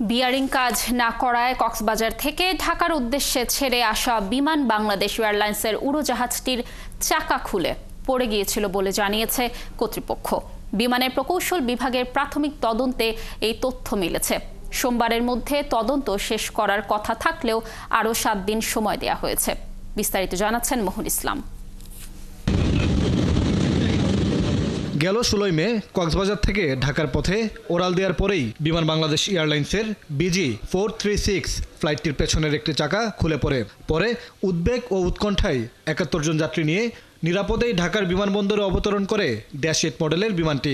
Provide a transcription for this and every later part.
Bearing কাজ না করায় কক্সবাজার থেকে ঢাকার উদ্দেশ্যে ছেড়ে আসা বিমান বাংলাদেশ এয়ারলাইন্সের উড়োজাহাজটির চাকা খুলে পড়ে গিয়েছিল বলে জানিয়েছে কর্তৃপক্ষ। বিমানের প্রকৌশল বিভাগের প্রাথমিক তদন্তে এই তথ্য মিলেছে। সোমবারের মধ্যে তদন্ত শেষ করার কথা থাকলেও আরও 7 দিন সময় দেওয়া হয়েছে। বিস্তারিত জানাচ্ছেন মোহন ইসলাম। গেল 16 মে কক্সবাজার থেকে ঢাকার পথে ওড়াল দেওয়ার পরেই বিমান বাংলাদেশ এয়ারলাইন্সের BG436 ফ্লাইটটির পেছনের একটি চাকা খুলে পরে উদ্বেগ ও উৎকণ্ঠায় 71 জন যাত্রী নিয়ে নিরাপদেই ঢাকার বিমানবন্দরে অবতরণ করে -8 মডেলের বিমানটি।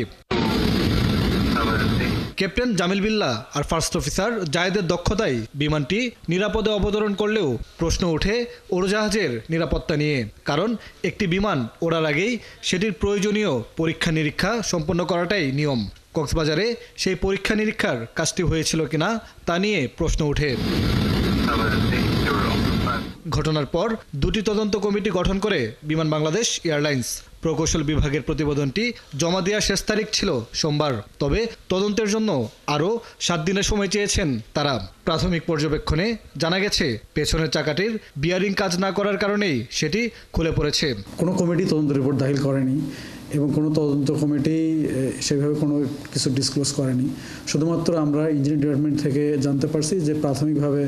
ক্যাপ্টেন জামিল বিল্লাহ আর ফার্স্ট অফিসার জায়েদের দক্ষতায় বিমানটি নিরাপদে অবতরণ করলেও প্রশ্ন ওঠে উড়োজাহাজের নিরাপত্তা নিয়ে। কারণ একটি বিমান ওড়ার আগেই সেটির প্রয়োজনীয় পরীক্ষা নিরীক্ষা সম্পন্ন করাটাই নিয়ম। কক্সবাজারে সেই পরীক্ষা নিরীক্ষার কাজটি হয়েছিল কিনা তা নিয়ে প্রশ্ন ওঠে। ঘটনার পর 2টি তদন্ত কমিটি গঠন করে বিমান বাংলাদেশ এয়ারলাইন্স। প্রকৌশল বিভাগের প্রতিবেদনটি জমা দেওয়ার শেষ তারিখ ছিল সোমবার। তবে তদন্তের জন্য আরও 7 দিনের সময় চেয়েছেন তারা। প্রাথমিক পর্যবেক্ষণে জানা গেছে পেছনের চাকাটির বিয়ারিং কাজ না করার কারণেই সেটি খুলে পড়েছে। কোনো কমিটি তদন্ত রিপোর্ট দাখিল করেনি এবং কোনো তদন্ত কমিটি সেভাবে কোনো কিছু ডিসক্লোজ করেনি। শুধুমাত্র আমরা ইঞ্জিনিয়ারিং ডিপার্টমেন্ট থেকে জানতে পারছি যে প্রাথমিকভাবে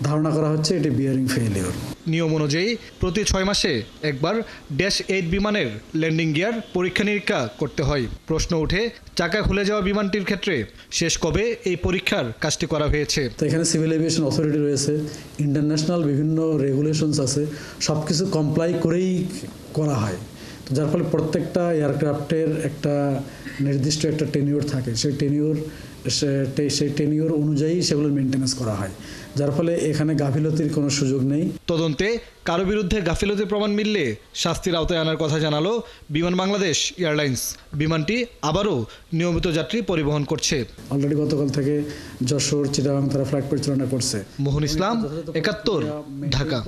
ধারণা করা হচ্ছে এটি বিয়ারিং ফেইলিওর। নিয়ম অনুযায়ী প্রতি 6 মাসে একবার -8 বিমানের ল্যান্ডিং গিয়ার পরীক্ষা নিরীক্ষা করতে হয়। প্রশ্ন ওঠে, চাকা খুলে যাওয়া বিমানটির ক্ষেত্রে শেষ কবে এই পরীক্ষার কাজটি করা হয়েছে? তো এখানে সিভিল এভিয়েশন অথরিটি রয়েছে, ইন্টারন্যাশনাল বিভিন্ন রেগুলেশনস আছে, সব কিছু কমপ্লাই করেই করা হয়। যার ফলে প্রত্যেকটা এয়ারক্রাফটের একটা নির্দিষ্ট একটা টেনিওর থাকে, সেই টেনিওর অনুযায়ী সেগুলো মেনটেন্যান্স করা হয়। যার ফলে এখানে গাফিলতির কোনো সুযোগ নেই। তদন্তে কারো বিরুদ্ধে গাফিলতির প্রমাণ মিললে শাস্তির আওতায় আনার কথা জানালো বিমান বাংলাদেশ এয়ারলাইন্স। বিমানটি আবারও নিয়মিত যাত্রী পরিবহন করছে। অলরেডি গতকাল থেকে যশোর, চিটাগাং তারা ফ্লাইট পরিচালনা করছে। মোহন ইসলাম, 71, ঢাকা।